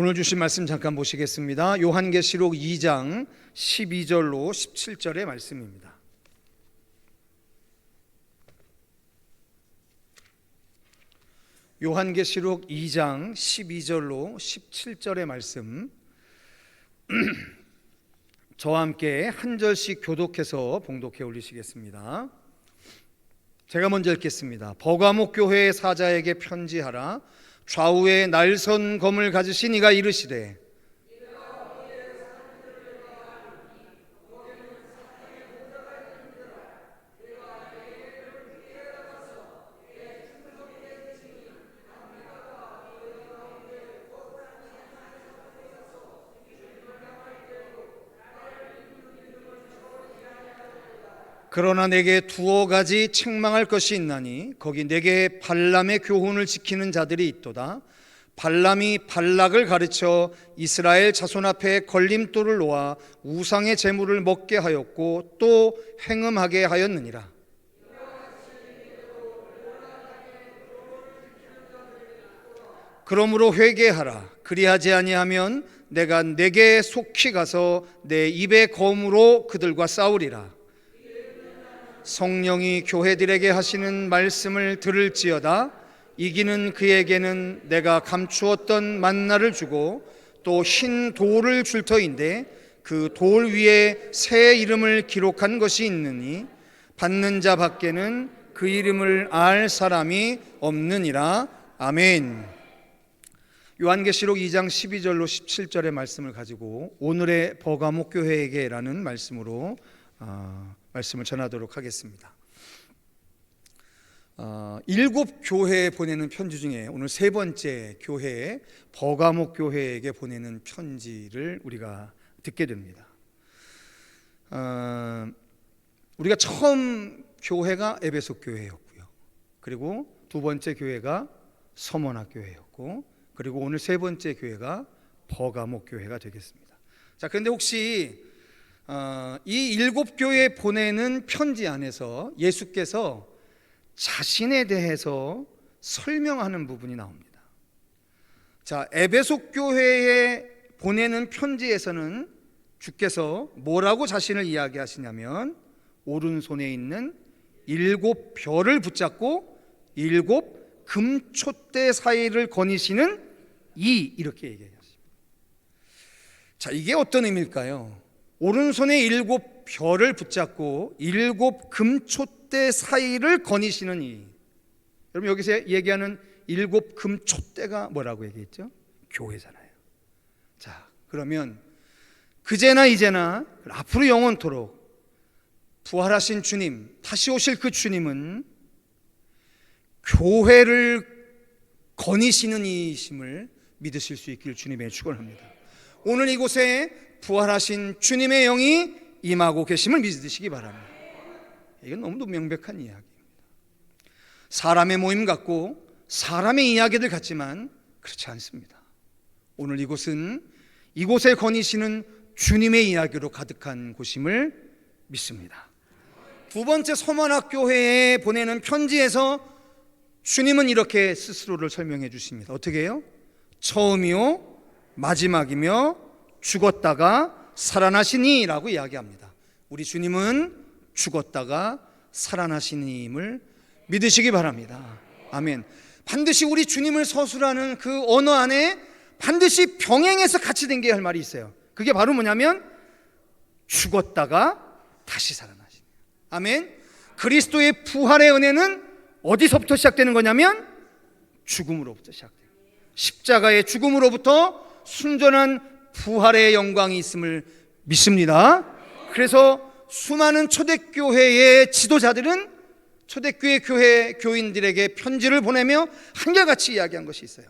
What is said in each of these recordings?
오늘 주신 말씀 잠깐 보시겠습니다. 요한계시록 2장 12절로 17절의 말씀입니다. 요한계시록 2장 12절로 17절의 말씀 저와 함께 한 절씩 교독해서 봉독해 올리시겠습니다. 제가 먼저 읽겠습니다. 버가목 교회의 사자에게 편지하라. 좌우에 날선 검을 가지신 이가 이르시되 그러나 내게 두어 가지 책망할 것이 있나니 거기 내게 발람의 교훈을 지키는 자들이 있도다. 발람이 발락을 가르쳐 이스라엘 자손 앞에 걸림돌을 놓아 우상의 제물을 먹게 하였고 또 행음하게 하였느니라. 그러므로 회개하라. 그리하지 아니하면 내가 내게 속히 가서 내 입의 검으로 그들과 싸우리라. 성령이 교회들에게 하시는 말씀을 들을지어다. 이기는 그에게는 내가 감추었던 만나를 주고 또 흰 돌을 줄 터인데 그 돌 위에 새 이름을 기록한 것이 있느니 받는 자 밖에는 그 이름을 알 사람이 없느니라. 아멘. 요한계시록 2장 12절로 17절의 말씀을 가지고 오늘의 버가목 교회에게라는 말씀으로 말씀을 전하도록 하겠습니다. 7 교회에 보내는 편지 중에 오늘 세 번째 교회 버가목 교회에게 보내는 편지를 우리가 듣게 됩니다. 우리가 처음 교회가 에베소 교회였고요. 그리고 두 번째 교회가 서머나 교회였고, 그리고 오늘 세 번째 교회가 버가목 교회가 되겠습니다. 자, 그런데 혹시 이 7 교회에 보내는 편지 안에서 예수께서 자신에 대해서 설명하는 부분이 나옵니다. 자, 에베소 교회에 보내는 편지에서는 주께서 뭐라고 자신을 이야기하시냐면 오른손에 있는 7 별을 붙잡고 7 금촛대 사이를 거니시는 이렇게 얘기했습니다. 자, 이게 어떤 의미일까요? 오른손에 7 별을 붙잡고 7 금촛대 사이를 거니시는 이. 여러분, 여기서 얘기하는 7 금촛대가 뭐라고 얘기했죠? 교회잖아요. 자, 그러면 그제나 이제나 앞으로 영원토록 부활하신 주님, 다시 오실 그 주님은 교회를 거니시는 이심을 믿으실 수 있기를 주님의 축원합니다. 오늘 이곳에 부활하신 주님의 영이 임하고 계심을 믿으시기 바랍니다. 이건 너무도 명백한 이야기입니다. 사람의 모임 같고 사람의 이야기들 같지만 그렇지 않습니다. 오늘 이곳은 이곳에 거니시는 주님의 이야기로 가득한 곳임을 믿습니다. 두 번째 서머나 교회에 보내는 편지에서 주님은 이렇게 스스로를 설명해 주십니다. 어떻게 해요? 처음이요 마지막이며 죽었다가 살아나시니 라고 이야기합니다. 우리 주님은 죽었다가 살아나시님을 믿으시기 바랍니다. 아멘. 반드시 우리 주님을 서술하는 그 언어 안에 반드시 병행해서 같이 댕겨야 할 말이 있어요. 그게 바로 뭐냐면 죽었다가 다시 살아나시니. 아멘. 그리스도의 부활의 은혜는 어디서부터 시작되는 거냐면 죽음으로부터 시작돼요. 십자가의 죽음으로부터 순전한 부활의 영광이 있음을 믿습니다. 그래서 수많은 초대교회의 지도자들은 초대교회 교회 교인들에게 편지를 보내며 한결같이 이야기한 것이 있어요.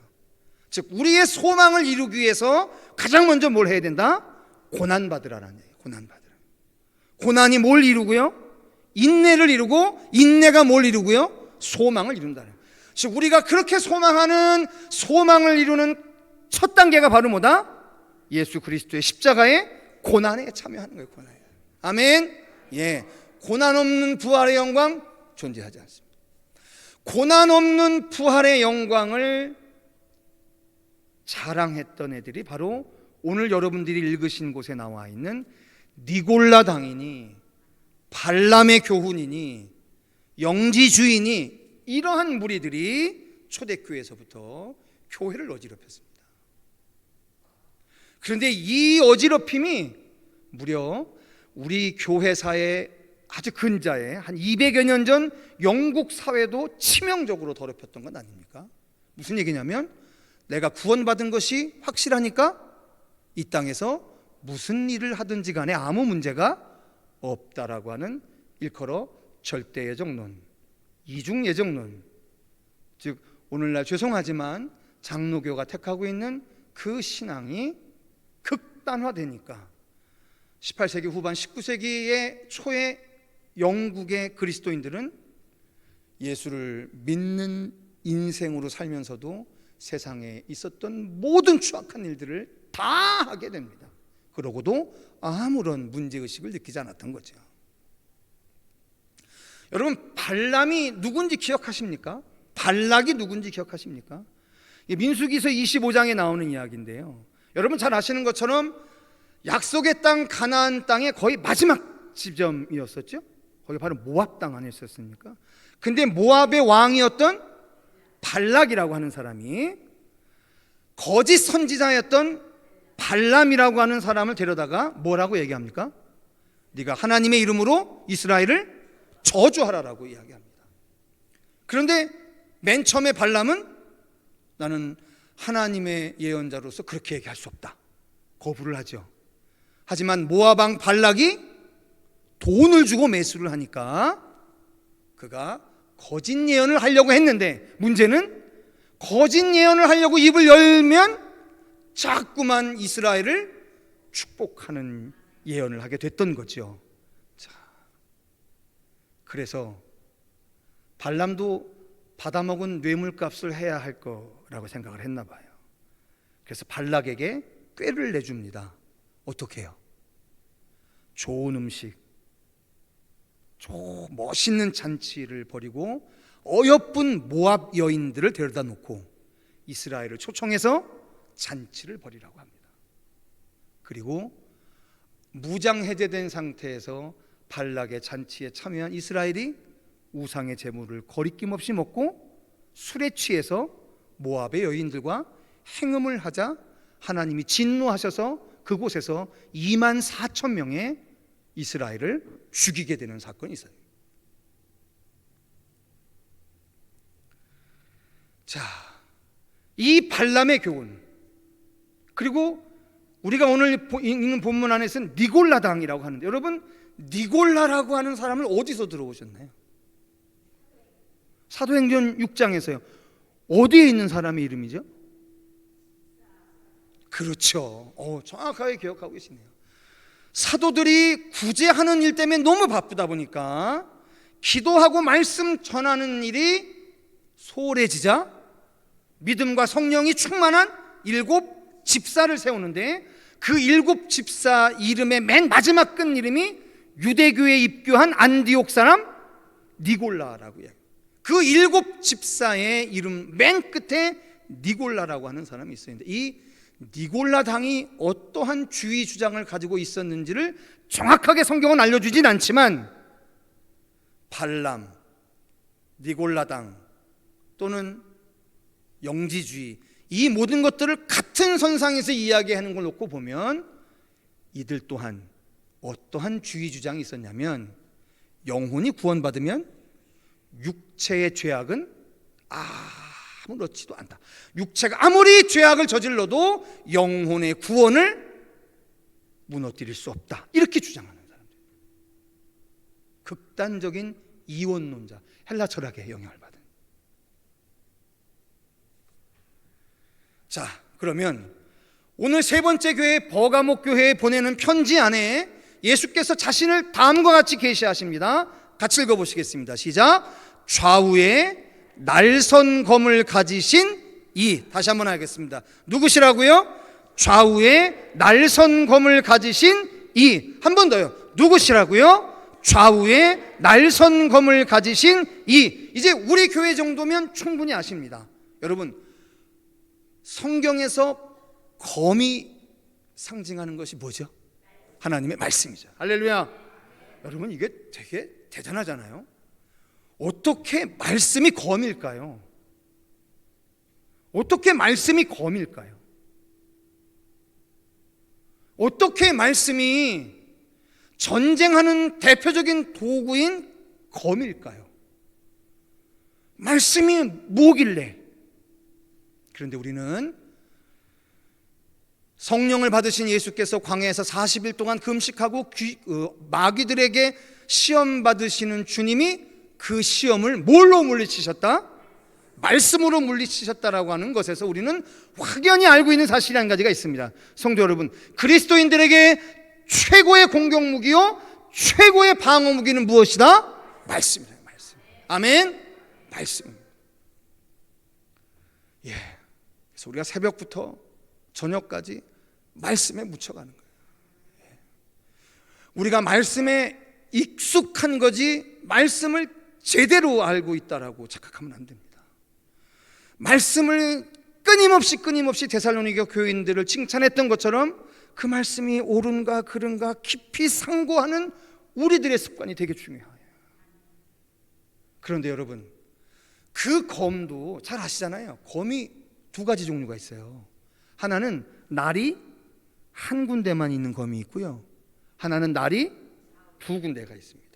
즉 우리의 소망을 이루기 위해서 가장 먼저 뭘 해야 된다? 고난받으라는 얘기예요. 고난받으라. 고난이 뭘 이루고요? 인내를 이루고, 인내가 뭘 이루고요? 소망을 이룬다는. 즉 우리가 그렇게 소망하는 소망을 이루는 첫 단계가 바로 뭐다? 예수 그리스도의 십자가의 고난에 참여하는 거예요. 고난에. 아멘. 예, 고난 없는 부활의 영광 존재하지 않습니다. 고난 없는 부활의 영광을 자랑했던 애들이 바로 오늘 여러분들이 읽으신 곳에 나와 있는 니골라 당이니 발람의 교훈이니 영지주의니 이러한 무리들이 초대교회에서부터 교회를 어지럽혔습니다. 그런데 이 어지럽힘이 무려 우리 교회사의 아주 근자에 한 200여 년 전 영국 사회도 치명적으로 더럽혔던 건 아닙니까? 무슨 얘기냐면 내가 구원받은 것이 확실하니까 이 땅에서 무슨 일을 하든지 간에 아무 문제가 없다라고 하는 일컬어 절대예정론, 이중예정론, 즉 오늘날 죄송하지만 장로교가 택하고 있는 그 신앙이 극단화되니까 18세기 후반 19세기의 초에 영국의 그리스도인들은 예수를 믿는 인생으로 살면서도 세상에 있었던 모든 추악한 일들을 다 하게 됩니다. 그러고도 아무런 문제의식을 느끼지 않았던 거죠. 여러분, 발람이 누군지 기억하십니까? 발락이 누군지 기억하십니까? 민수기서 25장에 나오는 이야기인데요, 여러분 잘 아시는 것처럼 약속의 땅 가나안 땅의 거의 마지막 지점이었었죠. 거기 바로 모압 땅 안에 있었습니까? 근데 모압의 왕이었던 발락이라고 하는 사람이 거짓 선지자였던 발람이라고 하는 사람을 데려다가 뭐라고 얘기합니까? 네가 하나님의 이름으로 이스라엘을 저주하라라고 이야기합니다. 그런데 맨 처음에 발람은 나는 하나님의 예언자로서 그렇게 얘기할 수 없다, 거부를 하죠. 하지만 모압 왕 발락이 돈을 주고 매수를 하니까 그가 거짓 예언을 하려고 했는데, 문제는 거짓 예언을 하려고 입을 열면 자꾸만 이스라엘을 축복하는 예언을 하게 됐던 거죠. 자, 그래서 발람도 받아먹은 뇌물값을 해야 할 거라고 생각을 했나 봐요. 그래서 발락에게 꾀를 내줍니다. 어떻게 해요? 좋은 음식, 멋있는 잔치를 벌이고 어여쁜 모압 여인들을 데려다 놓고 이스라엘을 초청해서 잔치를 벌이라고 합니다. 그리고 무장 해제된 상태에서 발락의 잔치에 참여한 이스라엘이 우상의 제물을 거리낌 없이 먹고 술에 취해서 모압의 여인들과 행음을 하자 하나님이 진노하셔서 그곳에서 24,000명의 이스라엘을 죽이게 되는 사건이 있어요. 자, 이 발람의 교훈, 그리고 우리가 오늘 읽는 본문 안에서는 니골라당이라고 하는데, 여러분 니골라라고 하는 사람을 어디서 들어보셨나요? 사도행전 6장에서요. 어디에 있는 사람의 이름이죠? 그렇죠. 정확하게 기억하고 계시네요. 사도들이 구제하는 일 때문에 너무 바쁘다 보니까 기도하고 말씀 전하는 일이 소홀해지자 믿음과 성령이 충만한 7 집사를 세우는데, 그 7 집사 이름의 맨 마지막 끈 이름이 유대교에 입교한 안디옥 사람 니골라라고 해요. 그 7 집사의 이름 맨 끝에 니골라라고 하는 사람이 있었는데, 이 니골라 당이 어떠한 주의 주장을 가지고 있었는지를 정확하게 성경은 알려주진 않지만 발람, 니골라 당 또는 영지주의, 이 모든 것들을 같은 선상에서 이야기하는 걸 놓고 보면 이들 또한 어떠한 주의 주장이 있었냐면, 영혼이 구원받으면 육체의 죄악은 아무렇지도 않다. 육체가 아무리 죄악을 저질러도 영혼의 구원을 무너뜨릴 수 없다, 이렇게 주장하는 사람들, 극단적인 이원론자, 헬라 철학의 영향을 받은. 자, 그러면 오늘 세 번째 교회 버가목 교회에 보내는 편지 안에 예수께서 자신을 다음과 같이 계시하십니다. 같이 읽어보시겠습니다. 시작. 좌우에 날선 검을 가지신 이, 다시 한번 하겠습니다. 누구시라고요? 좌우에 날선 검을 가지신 이. 한 번 더요. 누구시라고요? 좌우에 날선 검을 가지신 이. 이제 우리 교회 정도면 충분히 아십니다. 여러분, 성경에서 검이 상징하는 것이 뭐죠? 하나님의 말씀이죠. 할렐루야. 여러분, 이게 되게 대단하잖아요. 어떻게 말씀이 검일까요? 어떻게 말씀이 검일까요? 어떻게 말씀이 전쟁하는 대표적인 도구인 검일까요? 말씀이 뭐길래? 그런데 우리는 성령을 받으신 예수께서 광야에서 40일 동안 금식하고 마귀들에게 시험 받으시는 주님이 그 시험을 뭘로 물리치셨다? 말씀으로 물리치셨다라고 하는 것에서 우리는 확연히 알고 있는 사실이 한 가지가 있습니다. 성도 여러분, 그리스도인들에게 최고의 공격 무기요, 최고의 방어 무기는 무엇이다? 말씀이다. 말씀. 아멘. 말씀. 예. 그래서 우리가 새벽부터 저녁까지 말씀에 묻혀가는 거예요. 예. 우리가 말씀에 익숙한 거지 말씀을 제대로 알고 있다라고 착각하면 안 됩니다. 말씀을 끊임없이 데살로니가 교인들을 칭찬했던 것처럼 그 말씀이 옳은가 그른가 깊이 상고하는 우리들의 습관이 되게 중요해요. 그런데 여러분, 그 검도 잘 아시잖아요. 검이 두 가지 종류가 있어요. 하나는 날이 한 군데만 있는 검이 있고요, 하나는 날이 두 군데가 있습니다.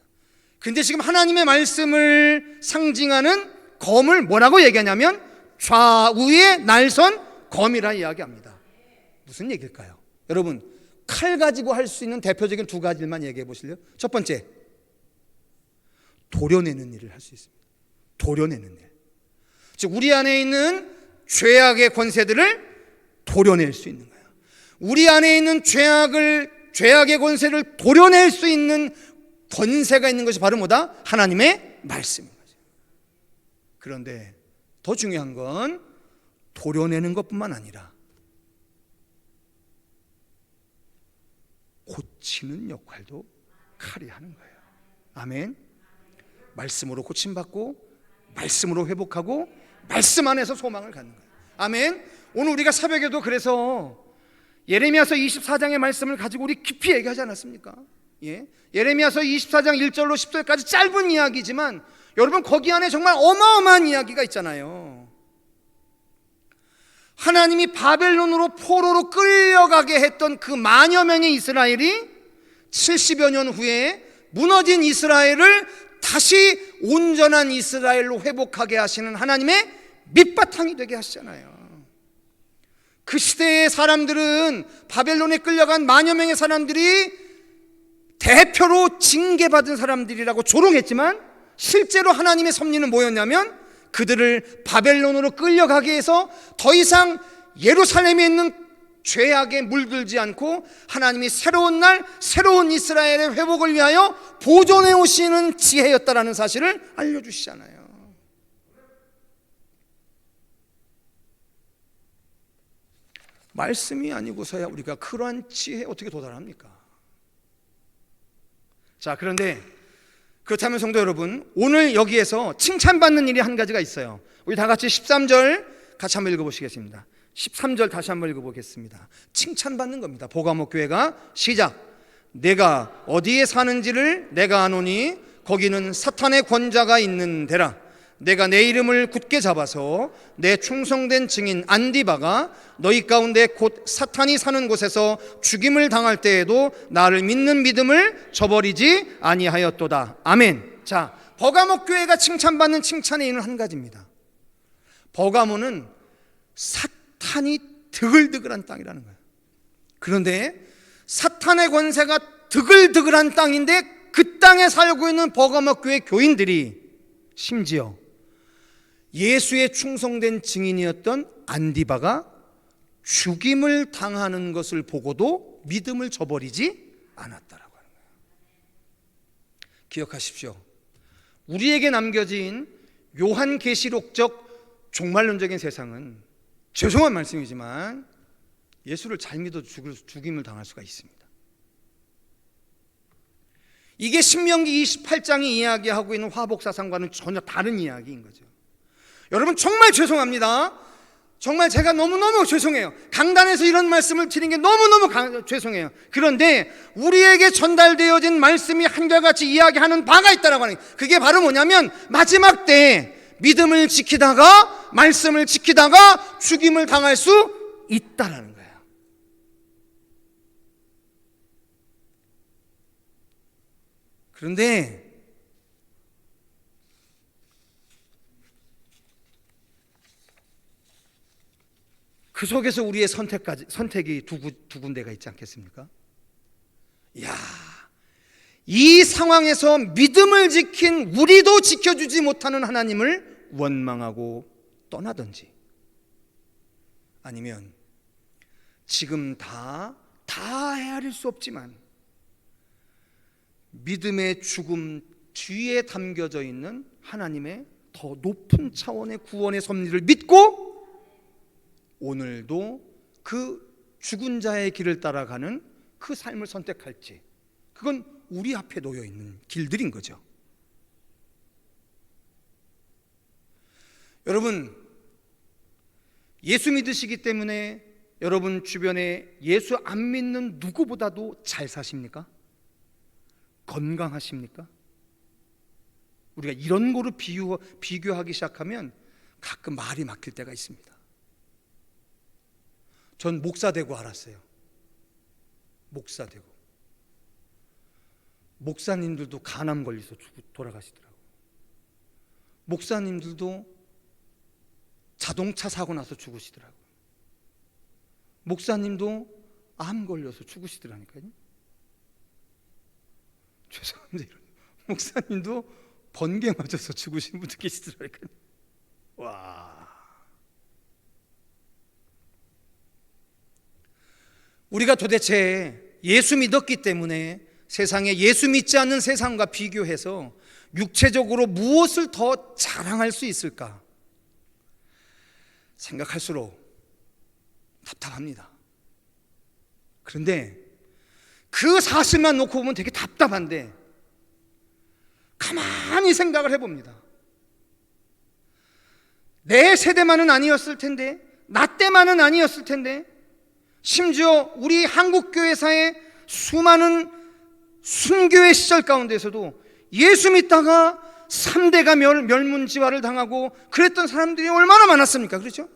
근데 지금 하나님의 말씀을 상징하는 검을 뭐라고 얘기하냐면 좌우의 날선 검이라 이야기합니다. 무슨 얘기일까요? 여러분, 칼 가지고 할 수 있는 대표적인 두 가지만 얘기해 보실래요? 첫 번째, 도려내는 일을 할 수 있습니다. 도려내는 일. 즉 우리 안에 있는 죄악의 권세들을 도려낼 수 있는 거예요. 우리 안에 있는 죄악의 권세를 도려낼 수 있는 권세가 있는 것이 바로 뭐다? 하나님의 말씀인 거죠. 그런데 더 중요한 건 도려내는 것뿐만 아니라 고치는 역할도 칼이 하는 거예요. 아멘. 말씀으로 고침받고 말씀으로 회복하고 말씀 안에서 소망을 갖는 거예요. 아멘. 오늘 우리가 새벽에도 그래서 예레미야서 24장의 말씀을 가지고 우리 깊이 얘기하지 않았습니까? 예. 예레미야서 24장 1절로 10절까지 짧은 이야기지만 여러분, 거기 안에 정말 어마어마한 이야기가 있잖아요. 하나님이 바벨론으로 포로로 끌려가게 했던 그 만여 명의 이스라엘이 70여 년 후에 무너진 이스라엘을 다시 온전한 이스라엘로 회복하게 하시는 하나님의 밑바탕이 되게 하시잖아요. 그 시대의 사람들은, 바벨론에 끌려간 만여 명의 사람들이 대표로 징계받은 사람들이라고 조롱했지만 실제로 하나님의 섭리는 뭐였냐면 그들을 바벨론으로 끌려가게 해서 더 이상 예루살렘에 있는 죄악에 물들지 않고 하나님이 새로운 날 새로운 이스라엘의 회복을 위하여 보존해 오시는 지혜였다라는 사실을 알려주시잖아요. 말씀이 아니고서야 우리가 그러한 지혜에 어떻게 도달합니까? 자, 그런데 그렇다면 성도 여러분, 오늘 여기에서 칭찬받는 일이 한 가지가 있어요. 우리 다 같이 13절 같이 한번 읽어보시겠습니다. 13절 다시 한번 읽어보겠습니다. 칭찬받는 겁니다. 보가목 교회가 시작. 내가 어디에 사는지를 내가 아노니 거기는 사탄의 권자가 있는 데라. 내가 내 이름을 굳게 잡아서 내 충성된 증인 안디바가 너희 가운데 곧 사탄이 사는 곳에서 죽임을 당할 때에도 나를 믿는 믿음을 저버리지 아니하였도다. 아멘. 자, 버가모 교회가 칭찬받는 칭찬의 이유는 한 가지입니다. 버가모는 사탄이 드글드글한 땅이라는 거예요. 그런데 사탄의 권세가 드글드글한 땅인데 그 땅에 살고 있는 버가모 교회 교인들이 심지어 예수의 충성된 증인이었던 안디바가 죽임을 당하는 것을 보고도 믿음을 저버리지 않았다라고 하는 거예요. 기억하십시오. 우리에게 남겨진 요한계시록적 종말론적인 세상은, 죄송한 말씀이지만 예수를 잘 믿어 죽임을 당할 수가 있습니다. 이게 신명기 28장이 이야기하고 있는 화복사상과는 전혀 다른 이야기인 거죠. 여러분, 정말 죄송합니다. 정말 제가 너무너무 죄송해요. 강단에서 이런 말씀을 드린 게 너무너무 죄송해요. 그런데 우리에게 전달되어진 말씀이 한결같이 이야기하는 바가 있다라고 하는, 그게 바로 뭐냐면 마지막 때에 믿음을 지키다가, 말씀을 지키다가 죽임을 당할 수 있다라는 거예요. 그런데 그 속에서 우리의 선택이 두 군데가 있지 않겠습니까? 이야, 이 상황에서 믿음을 지킨 우리도 지켜주지 못하는 하나님을 원망하고 떠나든지, 아니면 지금 다 헤아릴 수 없지만 믿음의 죽음 뒤에 담겨져 있는 하나님의 더 높은 차원의 구원의 섭리를 믿고 오늘도 그 죽은 자의 길을 따라가는 그 삶을 선택할지, 그건 우리 앞에 놓여 있는 길들인 거죠. 여러분, 예수 믿으시기 때문에 여러분 주변에 예수 안 믿는 누구보다도 잘 사십니까? 건강하십니까? 우리가 이런 거로 비교하기 시작하면 가끔 말이 막힐 때가 있습니다. 전 목사 되고 알았어요. 목사 되고. 목사님들도 간암 걸려서 돌아가시더라고요. 목사님들도 자동차 사고 나서 죽으시더라고요. 목사님도 암 걸려서 죽으시더라니까요. 죄송한데 목사님도 번개 맞아서 죽으신 분도 계시더라니까요. 와. 우리가 도대체 예수 믿었기 때문에 세상에 예수 믿지 않는 세상과 비교해서 육체적으로 무엇을 더 자랑할 수 있을까 생각할수록 답답합니다. 그런데 그 사실만 놓고 보면 되게 답답한데, 가만히 생각을 해봅니다. 내 세대만은 아니었을 텐데, 나 때만은 아니었을 텐데, 심지어 우리 한국교회사의 수많은 순교의 시절 가운데서도 예수 믿다가 3대가 멸문지화를 당하고 그랬던 사람들이 얼마나 많았습니까? 그렇죠?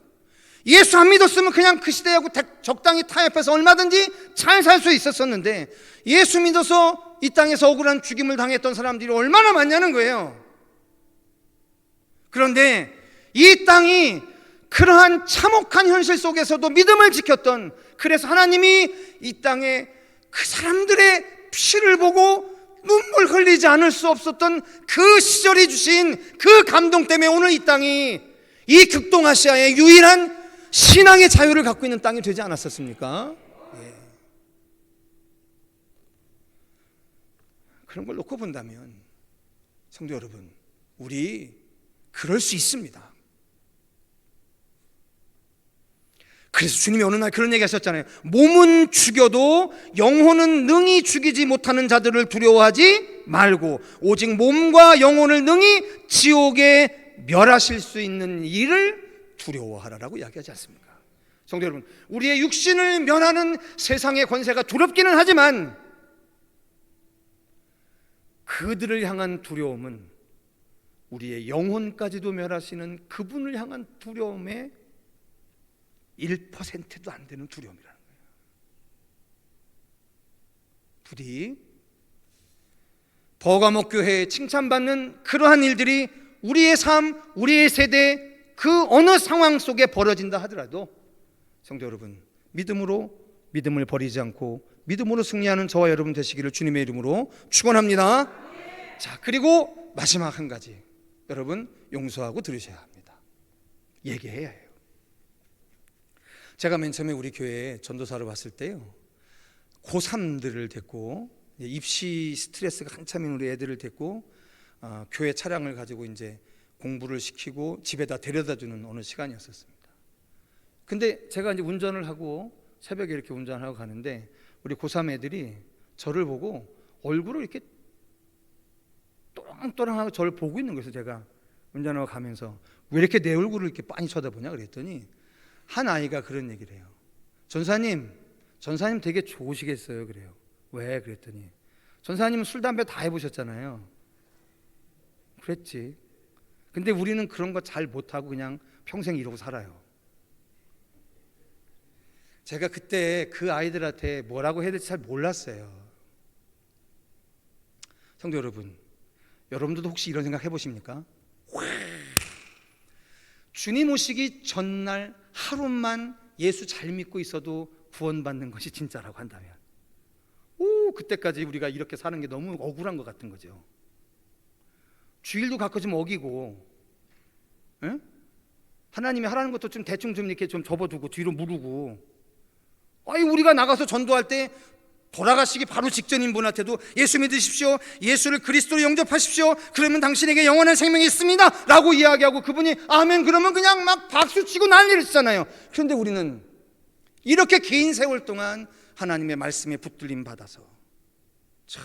예수 안 믿었으면 그냥 그 시대하고 적당히 타협해서 얼마든지 잘 살 수 있었었는데, 예수 믿어서 이 땅에서 억울한 죽임을 당했던 사람들이 얼마나 많냐는 거예요. 그런데 이 땅이 그러한 참혹한 현실 속에서도 믿음을 지켰던, 그래서 하나님이 이 땅에 그 사람들의 피를 보고 눈물 흘리지 않을 수 없었던 그 시절이 주신 그 감동 때문에 오늘 이 땅이 이 극동아시아의 유일한 신앙의 자유를 갖고 있는 땅이 되지 않았었습니까? 예. 그런 걸 놓고 본다면 성도 여러분, 우리 그럴 수 있습니다. 그래서 주님이 어느 날 그런 얘기 하셨잖아요. 몸은 죽여도 영혼은 능히 죽이지 못하는 자들을 두려워하지 말고 오직 몸과 영혼을 능히 지옥에 멸하실 수 있는 이를 두려워하라라고 이야기하지 않습니까? 성도 여러분, 우리의 육신을 멸하는 세상의 권세가 두렵기는 하지만 그들을 향한 두려움은 우리의 영혼까지도 멸하시는 그분을 향한 두려움의 1%도 안 되는 두려움이라는 거예요. 부디 버가목 교회에 칭찬받는 그러한 일들이 우리의 삶, 우리의 세대 그 어느 상황 속에 벌어진다 하더라도 성도 여러분, 믿음으로 믿음을 버리지 않고 믿음으로 승리하는 저와 여러분 되시기를 주님의 이름으로 축원합니다. 자, 그리고 마지막 한 가지, 여러분 용서하고 들으셔야 합니다. 얘기해야 해요. 제가 맨 처음에 우리 교회에 전도사로 왔을 때요, 고3들을 데리고 입시 스트레스가 한참인 우리 애들을 데리고 교회 차량을 가지고 이제 공부를 시키고 집에다 데려다주는 어느 시간이었었습니다. 근데 제가 이제 운전을 하고 새벽에 이렇게 운전하고 가는데 우리 고3 애들이 저를 보고 얼굴을 이렇게 또랑또랑하고 저를 보고 있는 거예요. 제가 운전하고 가면서 왜 이렇게 내 얼굴을 이렇게 빤히 쳐다보냐 그랬더니 한 아이가 그런 얘기를 해요. 전사님 되게 좋으시겠어요. 그래요. 왜? 그랬더니 전사님은 술 담배 다 해보셨잖아요. 그랬지. 근데 우리는 그런 거 잘 못하고 그냥 평생 이러고 살아요. 제가 그때 그 아이들한테 뭐라고 해야 될지 잘 몰랐어요. 성도 여러분, 여러분들도 혹시 이런 생각 해보십니까? 주님 오시기 전날 하루만 예수 잘 믿고 있어도 구원받는 것이 진짜라고 한다면, 그때까지 우리가 이렇게 사는 게 너무 억울한 것 같은 거죠. 주일도 가끔씩 어기고, 에? 하나님이 하라는 것도 좀 대충 좀 이렇게 좀 접어두고 뒤로 무르고, 우리가 나가서 전도할 때 돌아가시기 바로 직전인 분한테도 예수 믿으십시오, 예수를 그리스도로 영접하십시오, 그러면 당신에게 영원한 생명이 있습니다 라고 이야기하고 그분이 아멘 그러면 그냥 막 박수치고 난리를 치잖아요. 그런데 우리는 이렇게 긴 세월 동안 하나님의 말씀에 붙들림 받아서, 참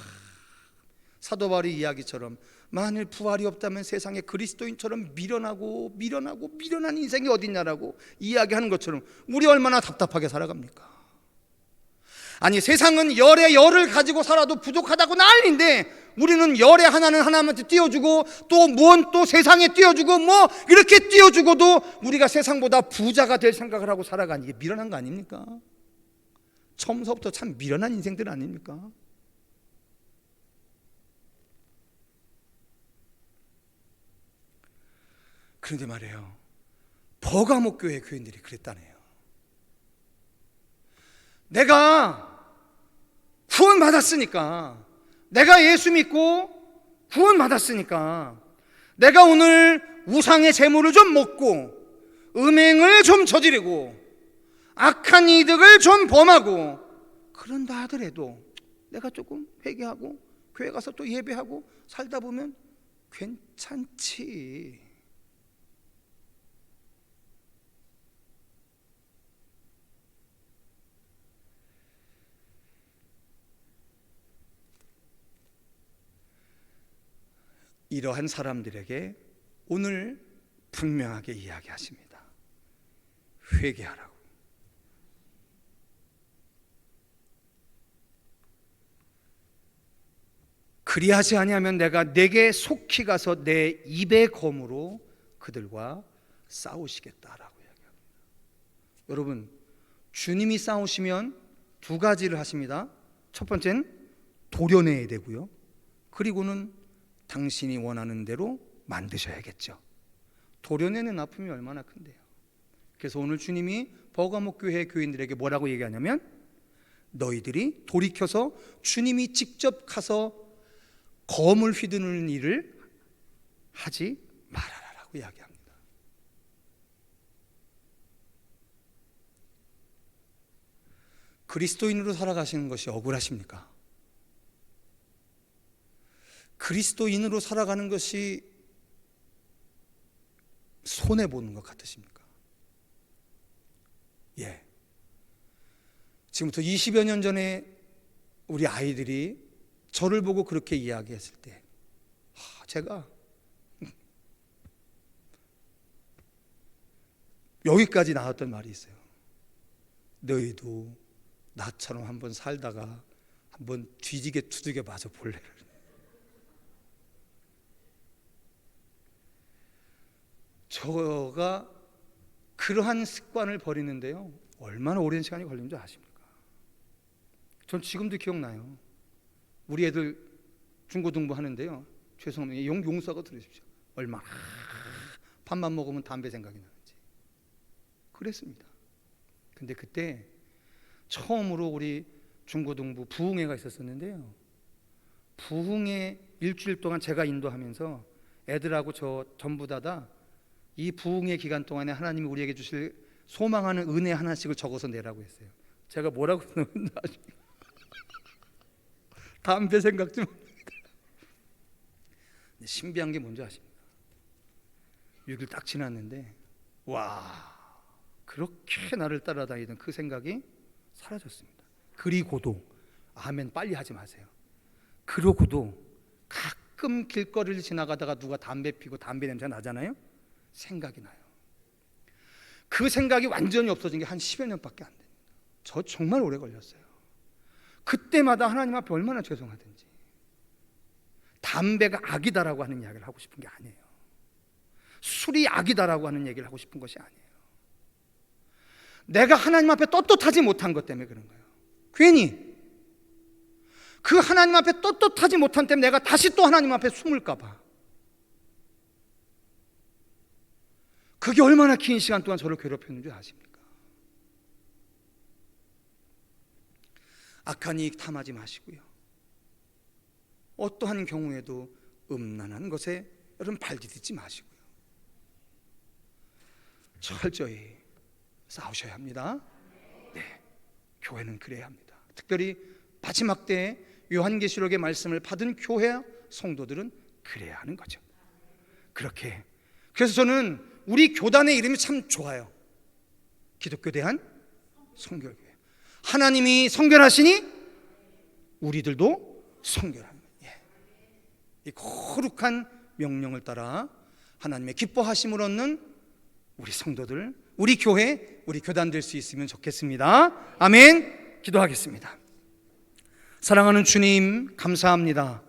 사도 바울의 이야기처럼 만일 부활이 없다면 세상에 그리스도인처럼 미련한 인생이 어딨냐라고 이야기하는 것처럼 우리 얼마나 답답하게 살아갑니까? 아니, 세상은 열에 열을 가지고 살아도 부족하다고 난리인데 우리는 열에 하나는 하나님한테 띄워주고 또 무언 또 세상에 띄워주고 뭐 이렇게 띄워주고도 우리가 세상보다 부자가 될 생각을 하고 살아가니 이게 미련한 거 아닙니까? 처음서부터 참 미련한 인생들 아닙니까? 그런데 말이에요, 버가모 교회 교인들이 그랬다네요. 내가 구원 받았으니까, 내가 예수 믿고 구원 받았으니까 내가 오늘 우상의 재물을 좀 먹고 음행을 좀 저지르고 악한 이득을 좀 범하고 그런다 하더라도 내가 조금 회개하고 교회 가서 또 예배하고 살다 보면 괜찮지. 이러한 사람들에게 오늘 분명하게 이야기하십니다. 회개하라고. 그리하지 아니하면 내가 내게 속히 가서 내 입의 검으로 그들과 싸우시겠다라고 이야기합니다. 여러분, 주님이 싸우시면 두 가지를 하십니다. 첫 번째는 도려내야 되고요, 그리고는 당신이 원하는 대로 만드셔야겠죠. 도려내는 아픔이 얼마나 큰데요. 그래서 오늘 주님이 버가모 교회 교인들에게 뭐라고 얘기하냐면, 너희들이 돌이켜서 주님이 직접 가서 검을 휘두르는 일을 하지 말아라라고 이야기합니다. 그리스도인으로 살아가시는 것이 억울하십니까? 그리스도인으로 살아가는 것이 손해보는 것 같으십니까? 예. 지금부터 20여 년 전에 우리 아이들이 저를 보고 그렇게 이야기했을 때 제가 여기까지 나왔던 말이 있어요. 너희도 나처럼 한번 살다가 한번 뒤지게 두들겨 맞아 볼래? 저가 그러한 습관을 버리는데요, 얼마나 오랜 시간이 걸린 줄 아십니까? 전 지금도 기억나요. 우리 애들 중고등부 하는데요, 죄송합니다, 용서하고 들으십시오. 얼마나 밥만 먹으면 담배 생각이 나는지 그랬습니다. 근데 그때 처음으로 우리 중고등부 부흥회가 있었었는데요, 부흥회 일주일 동안 제가 인도하면서 애들하고 저 전부 다 이 부흥의 기간 동안에 하나님이 우리에게 주실 소망하는 은혜 하나씩을 적어서 내라고 했어요. 제가 뭐라고 넣었나 아십니까? 담배 생각 좀 합니다. 신비한 게 뭔지 아십니까? 6일 딱 지났는데 와, 그렇게 나를 따라다니던 그 생각이 사라졌습니다. 그리고도, 아멘 빨리 하지 마세요. 그러고도 가끔 길거리를 지나가다가 누가 담배 피고 담배 냄새 나잖아요. 생각이 나요. 그 그 생각이 완전히 없어진 게 한 10여 년밖에 안 됩니다. 저 정말 오래 걸렸어요. 그때마다 하나님 앞에 얼마나 죄송하든지. 담배가 악이다라고 하는 이야기를 하고 싶은 게 아니에요. 술이 악이다라고 하는 얘기를 하고 싶은 것이 아니에요. 내가 하나님 앞에 떳떳하지 못한 것 때문에 그런 거예요. 괜히 그 하나님 앞에 떳떳하지 못한 때문에 내가 다시 또 하나님 앞에 숨을까 봐. 그게 얼마나 긴 시간 동안 저를 괴롭혔는 줄 아십니까? 악한 이익 탐하지 마시고요. 어떠한 경우에도 음란한 것에 여러분 발디디지 마시고요. 철저히 싸우셔야 합니다. 네, 교회는 그래야 합니다. 특별히 마지막 때에 요한계시록의 말씀을 받은 교회 성도들은 그래야 하는 거죠. 그렇게. 그래서 저는 우리 교단의 이름이 참 좋아요. 기독교 대한 성결교회. 하나님이 성결하시니 우리들도 성결합니다. 이 거룩한 명령을 따라 하나님의 기뻐하심을 얻는 우리 성도들, 우리 교회, 우리 교단 될 수 있으면 좋겠습니다. 아멘. 기도하겠습니다. 사랑하는 주님, 감사합니다.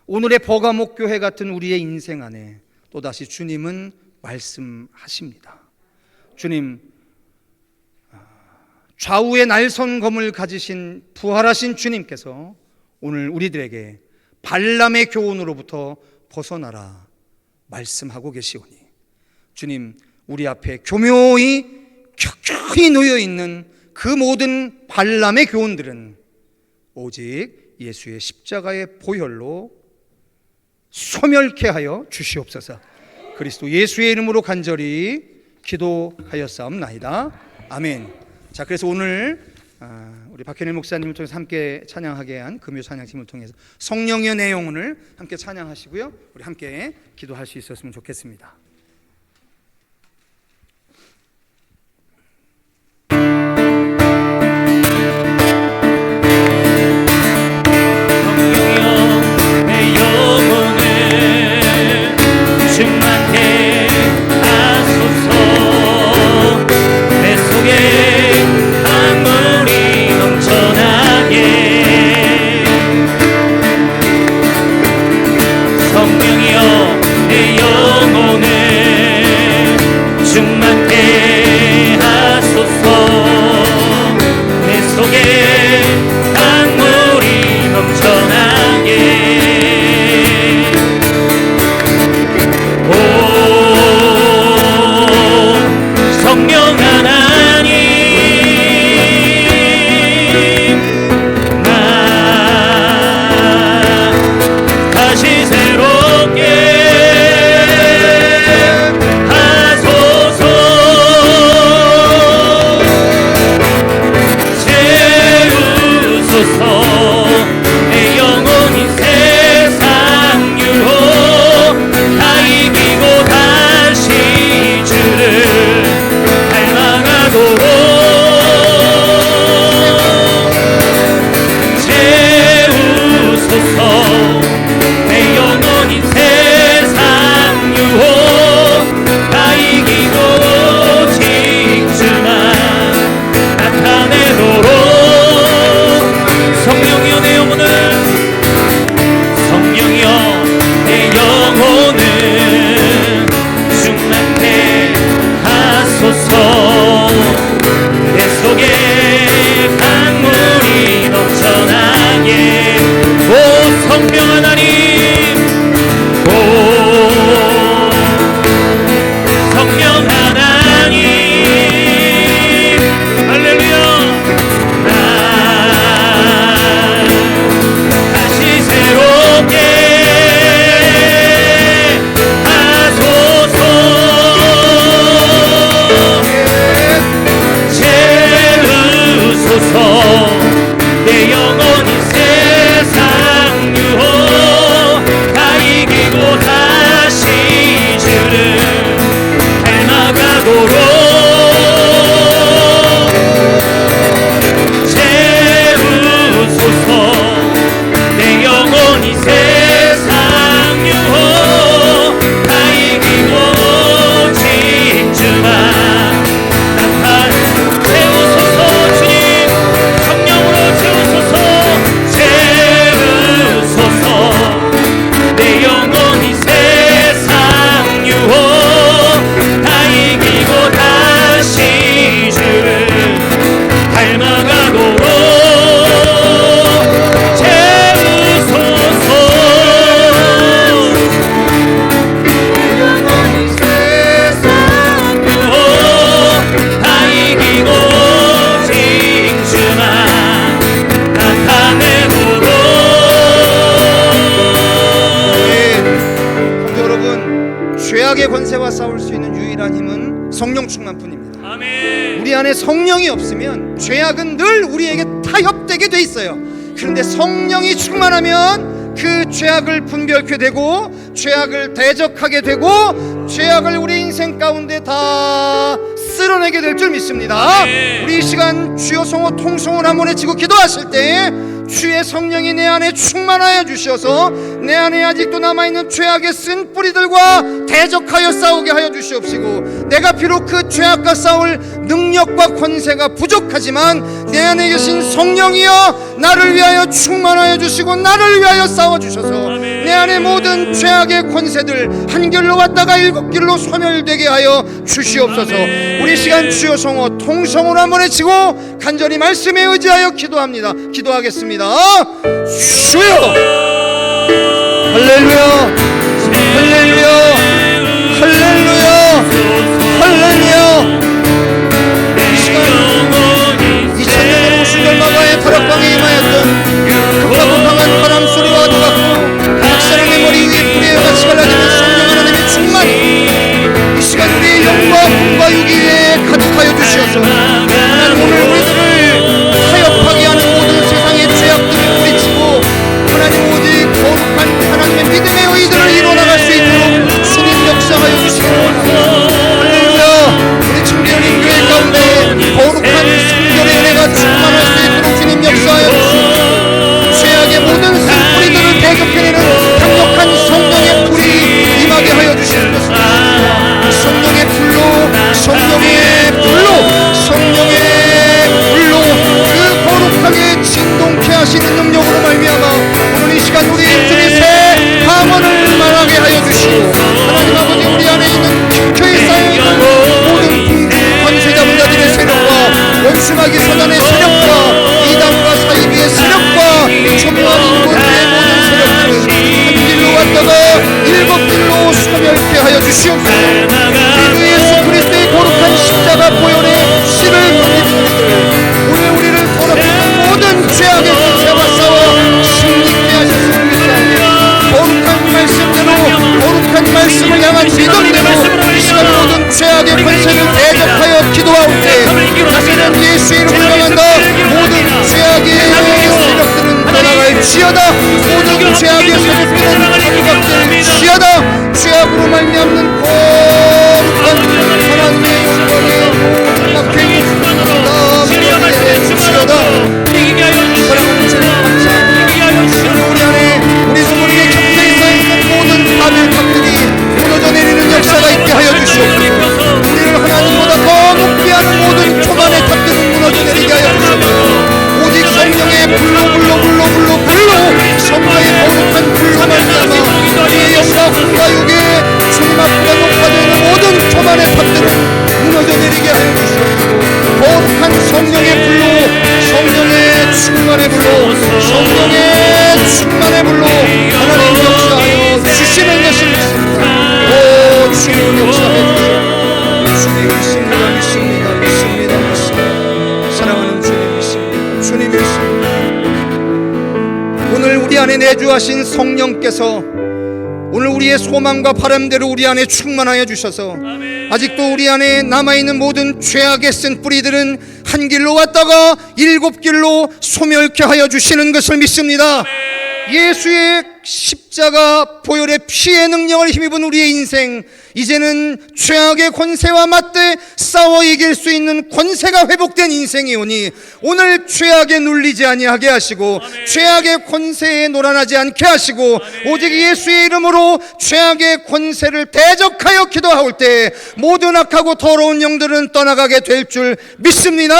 오늘의 버가목 교회 같은 우리의 인생 안에 또다시 주님은 말씀하십니다. 주님, 좌우의 날선 검을 가지신 부활하신 주님께서 오늘 우리들에게 발람의 교훈으로부터 벗어나라 말씀하고 계시오니, 주님, 우리 앞에 교묘히 켜켜이 놓여있는 그 모든 발람의 교훈들은 오직 예수의 십자가의 보혈로 소멸케 하여 주시옵소서. 그리스도 예수의 이름으로 간절히 기도하였사옵나이다. 아멘. 자, 그래서 오늘 우리 박현일 목사님을 통해서 함께 찬양하게 한 금요 찬양팀을 통해서 성령의 내용을 함께 찬양하시고요, 우리 함께 기도할 수 있었으면 좋겠습니다. 성령이여 내 영혼을 죄악의 권세와 싸울 수 있는 유일한 힘은 성령 충만뿐입니다. 아멘. 우리 안에 성령이 없으면 죄악은 늘 우리에게 타협되게 돼 있어요. 그런데 성령이 충만하면 그 죄악을 분별케 되고 죄악을 대적하게 되고 죄악을 우리 인생 가운데 다 쓸어내게 될 줄 믿습니다. 우리 이 시간 주여 성호 통성을 한 번에 치고 기도하실 때 주의 성령이 내 안에 충만하여 주셔서 내 안에 아직도 남아있는 죄악의 쓴 뿌리들과 대적하여 싸우게 하여 주시옵시고, 내가 비록 그 죄악과 싸울 능력과 권세가 부족하지만 내 안에 계신 성령이여 나를 위하여 충만하여 주시고 나를 위하여 싸워 주셔서 내 안에 모든 죄악의 권세들 한 길로 왔다가 일곱 길로 소멸되게 하여 주시옵소서. 우리 시간 주여 성호 통성으로 한 번에 치고 간절히 말씀에 의지하여 기도합니다. 기도하겠습니다. 주여 할렐루야 할렐루야 할렐루야 할렐루야. 이 시간 2000년으로 오신 결마가의 다락방에 임하였던 급하고 강한 바람 소리와 같고 각 사람의 머리 위에 뿌리에 같이 갈라지는 성령 하나님의 충만이 이 시간 우리의 영과 품과 육위에 가득하여 주시어서 하나님 오늘 우리들을 타협하게 하는 모든 세상의 죄악들을 뿌리치고 하나님 오직 거룩한 하나님의 믿음의 의들을 이뤄나갈 수 있도록 주님 역사하여 주시기 바랍니다. 할렐루야. 우리 청계열인 교회 가운데 거룩한 성결의 은혜가 충만할 수 있도록 주님 역사하여 주시고 죄악의 모든 쓴뿌리들을 대적해내는 강력한 성령의 불이 임하게 하여 주시는 것입니다. 성령의 불로 성령의 불로 성령의 불로 그 거룩하게 진동케 하시는 능력으로 말미암아 오늘 이 시간 우리 인중의 새 방언을 말하게 하여 주시고 하나님 아버지 우리 안에 있는 깊이 쌓여있는 모든 궁중 권세자 자들의 세력과 원수마귀 사단의 세력과 이단과 사이비의 세력과 초묘한 인권의 모든 세력들을 한 길로 왔다가 일곱 길로 소멸케 하여 주시옵소서. 우리 예수 그리스도의 거룩한 십자가 보혈의 씨를 흘리는 오늘 우리를 더럽히는 모든 죄악의 권세와 싸워 승리케 하셨음을 믿사오니 거룩한 말씀대로 거룩한 말씀을 향한 믿음대로 이 시간 모든 죄악의 권세를 대적하여 기도하올 때 다시는 예수의 이름을 명한다. 모든 죄악의 세력들은 떠나갈지어다. 모든 죄악의 세력들은 떠나갈지어다. 죄악으로 말미암는 거룩한 하나님의 영광의 막힌 주시어다. 사랑하는 주님 감사합니다. 우리 안에 우리 주머니에 겹쳐 쌓여있는 모든 바벨탑들이 무너져 내리는 역사가 있게 하여 주시옵소서. 우리를 하나님보다 더 높게 하는 모든 초반의 탑들은 무너져 내리게 하여 주시옵소서. 오직 성령의 불로 성령의 거룩한 불로 말미암아 우리의 영과 꿈과 육에 주님 앞에 높아져 있는 모든 초반의 탑들은 무너져 내리게 하여 주시옵소서. 거룩한 성령의 불로 성령의 충만의 불로 성령의 충만의 불로 하나님 역사하여 주시는 것을 믿습니다. 오 주님 역사해 주시옵소서. 주님 믿습니다. 사랑하는 주님 믿습니다. 주님 믿습니다. 오늘 우리 안에 내주하신 성령께서 오늘 우리의 소망과 바람대로 우리 안에 충만하여 주셔서 아직도 우리 안에 남아있는 모든 죄악의 쓴 뿌리들은 한 길로 왔다가 일곱 길로 소멸케 하여 주시는 것을 믿습니다. 예수의 십자가 보혈의 피의 능력을 힘입은 우리의 인생, 이제는 죄악의 권세와 맞대 싸워 이길 수 있는 권세가 회복된 인생이오니 오늘 죄악에 눌리지 아니하게 하시고 죄악의 권세에 놀아나지 않게 하시고 오직 예수의 이름으로 죄악의 권세를 대적하여 기도하올 때 모든 악하고 더러운 영들은 떠나가게 될 줄 믿습니다.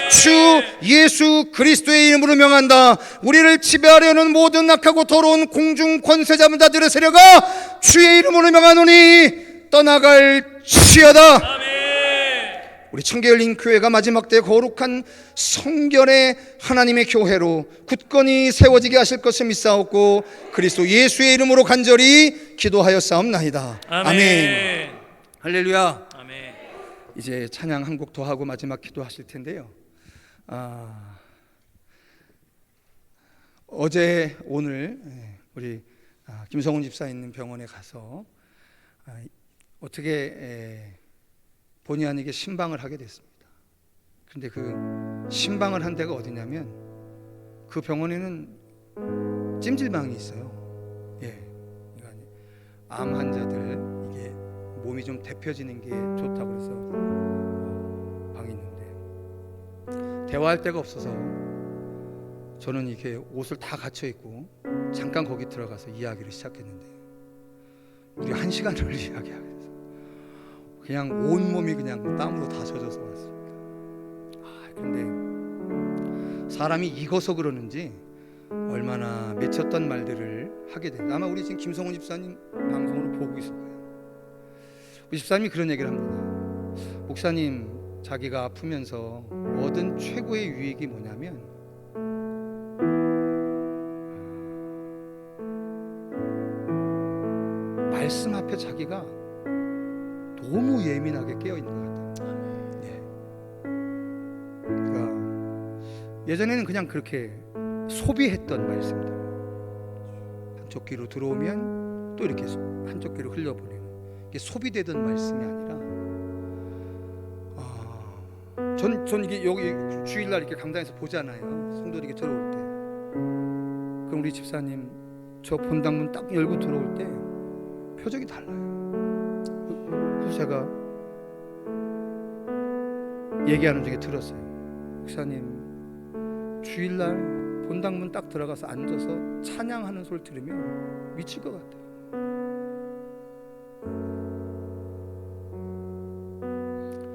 주 예수 그리스도의 이름으로 명한다. 우리를 지배하려는 모든 악하고 더러운 공중 권세자들의 세력아 주의 이름으로 명하노니 떠나갈지어다. 우리 청계열린 교회가 마지막 때 거룩한 성결의 하나님의 교회로 굳건히 세워지게 하실 것을 믿사옵고 그리스도 예수의 이름으로 간절히 기도하였사옵나이다. 아멘. 할렐루야. 아멘. 이제 찬양 한 곡 더 하고 마지막 기도하실 텐데요. 어제 오늘 우리 김성훈 집사 있는 병원에 가서 어떻게 본의 아니게 신방을 하게 됐습니다. 그런데 그 신방을 한 데가 어디냐면 그 병원에는 찜질방이 있어요. 그러니까 암 환자들 이게 몸이 좀 데펴지는 게 좋다고 그래서 방이 있는데 대화할 데가 없어서 저는 이렇게 옷을 다 갖춰 입고 잠깐 거기 들어가서 이야기를 시작했는데 우리 1시간을 이야기하면서 그냥 온몸이 그냥 땀으로 다 젖어서 왔습니다. 근데 사람이 익어서 그러는지 얼마나 맺혔던 말들을 하게 된다. 아마 우리 지금 김성훈 집사님 방송으로 보고 있을 거예요. 우리 집사님이 그런 얘기를 합니다. 목사님, 자기가 아프면서 얻은 최고의 유익이 뭐냐면 말씀 앞에 자기가 너무 예민하게 깨어 있는 것 같아요. 그러니까 예전에는 그냥 그렇게 소비했던 말씀들, 한쪽 귀로 들어오면 또 이렇게 한쪽 귀로 흘려보내는, 이게 소비되던 말씀이 아니라 전 이게 여기 주일날 이렇게 강당에서 보잖아요. 성도들이 들어올 때. 그럼 우리 집사님 저 본당문 딱 열고 들어올 때 표정이 달라요. 그래서 제가 얘기하는 중에 들었어요. 목사님, 주일날 본당문 딱 들어가서 앉아서 찬양하는 소리 들으면 미칠 것 같아요.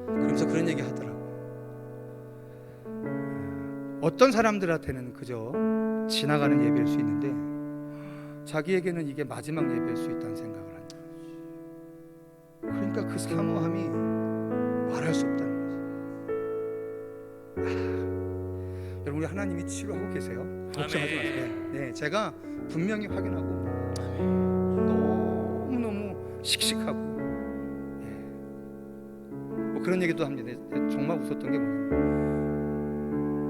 그러면서 그런 얘기 하더라고요. 어떤 사람들한테는 그저 지나가는 예배일 수 있는데 자기에게는 이게 마지막 예배일 수 있다는 생각을 한다. 그러니까 그 사모함이 말할 수 없다는 거죠. 여러분, 우리 하나님이 치료하고 계세요. 걱정하지 마세요. 네, 제가 분명히 확인하고 너무너무 씩씩하고 뭐 그런 얘기도 합니다. 정말 웃었던 게 뭐냐면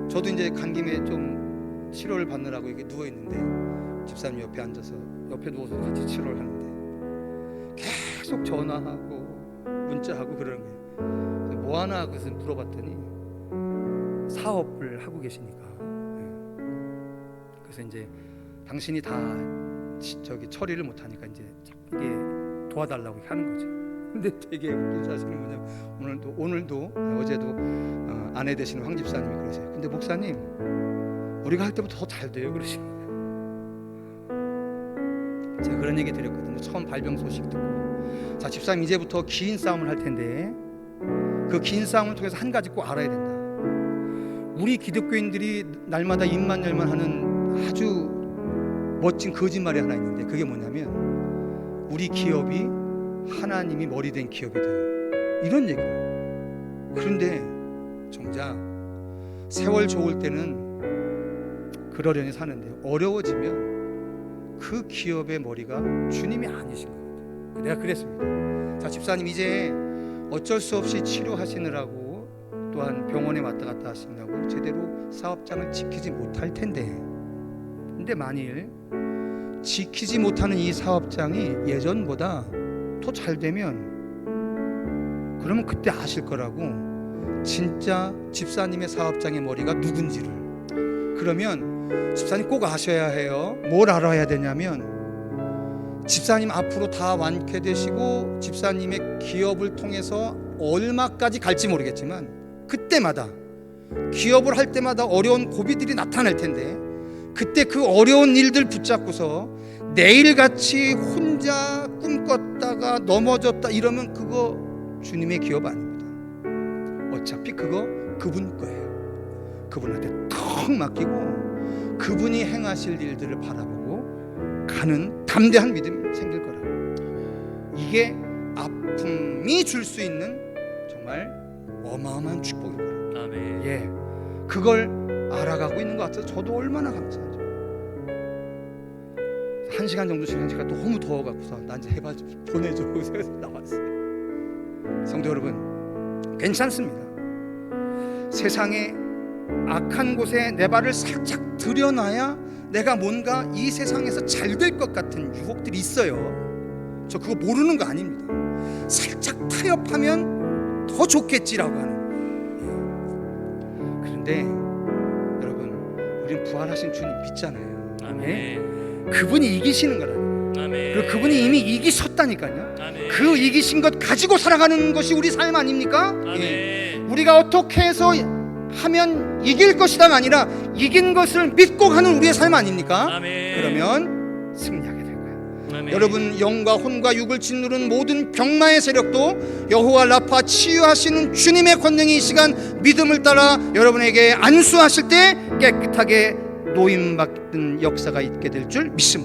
저도 이제 간 김에 좀 치료를 받느라고 이렇게 누워 있는데 집사님 옆에 앉아서 옆에 누워서 같이 치료를 하는데 계속 전화하고 문자하고 그러는 거예요. 뭐 하나 그래서 물어봤더니 사업을 하고 계시니까. 그래서 이제 당신이 다 처리를 못하니까 이제 이게 도와달라고 하는 거죠. 근데 되게 웃긴 사실은 뭐냐면 오늘도 어제도 아내 되시는 황 집사님이 그러세요. 근데 목사님, 우리가 할 때보다 더 잘 돼요 그러시는 거예요. 제가 그런 얘기 드렸거든요. 처음 발병 소식 듣고, 자 집사님 이제부터 긴 싸움을 할 텐데 그 긴 싸움을 통해서 한 가지 꼭 알아야 된다. 우리 기독교인들이 날마다 입만 열만 하는 아주 멋진 거짓말이 하나 있는데 그게 뭐냐면 우리 기업이 하나님이 머리 된 기업이다, 이런 얘기예요. 그런데 정작 세월 좋을 때는 그러려니 사는데 어려워지면 그 기업의 머리가 주님이 아니신 겁니다. 내가 그랬습니다. 자 집사님, 이제 어쩔 수 없이 치료하시느라고 또한 병원에 왔다 갔다 하시느라고 제대로 사업장을 지키지 못할 텐데, 근데 만일 지키지 못하는 이 사업장이 예전보다 더 잘 되면 그러면 그때 아실 거라고, 진짜 집사님의 사업장의 머리가 누군지를. 그러면 집사님 꼭 아셔야 해요. 뭘 알아야 되냐면 집사님 앞으로 다 완쾌되시고 집사님의 기업을 통해서 얼마까지 갈지 모르겠지만 그때마다 기업을 할 때마다 어려운 고비들이 나타날 텐데 그때 그 어려운 일들 붙잡고서 내일같이 혼자 꿈꿨다가 넘어졌다 이러면 그거 주님의 기업 아닙니다. 어차피 그거 그분 거예요. 그분한테 턱 맡기고 그분이 행하실 일들을 바라보고 가는 담대한 믿음이 생길 거라. 이게 아픔이 줄 수 있는 정말 어마어마한 축복일 거라. 아멘. 그걸 알아가고 있는 것 같아서 저도 얼마나 감사하죠. 1시간 정도 지나니까 너무 더워갖고서 나 이제 해봐 보내줘 그래서 나왔어요. 성도 여러분, 괜찮습니다. 세상에 악한 곳에 내 발을 살짝 들여놔야 내가 뭔가 이 세상에서 잘 될 것 같은 유혹들이 있어요. 저 그거 모르는 거 아닙니다. 살짝 타협하면 더 좋겠지라고 하는. 그런데 여러분, 우린 부활하신 주님 믿잖아요. 아멘. 그분이 이기시는 거라고. 아멘. 그리고 그분이 이미 이기셨다니까요. 아멘. 그 이기신 것 가지고 살아가는 것이 우리 삶 아닙니까? 아멘. 우리가 어떻게 해서 하면 이길 것이다가 아니라 이긴 것을 믿고 가는 우리의 삶 아닙니까? 아멘. 그러면 승리하게 될 거예요. 아멘. 여러분, 영과 혼과 육을 짓누른 모든 병마의 세력도 여호와 라파 치유하시는 주님의 권능이 이 시간 믿음을 따라 여러분에게 안수하실 때 깨끗하게 노임받는 역사가 있게 될 줄 믿습니다.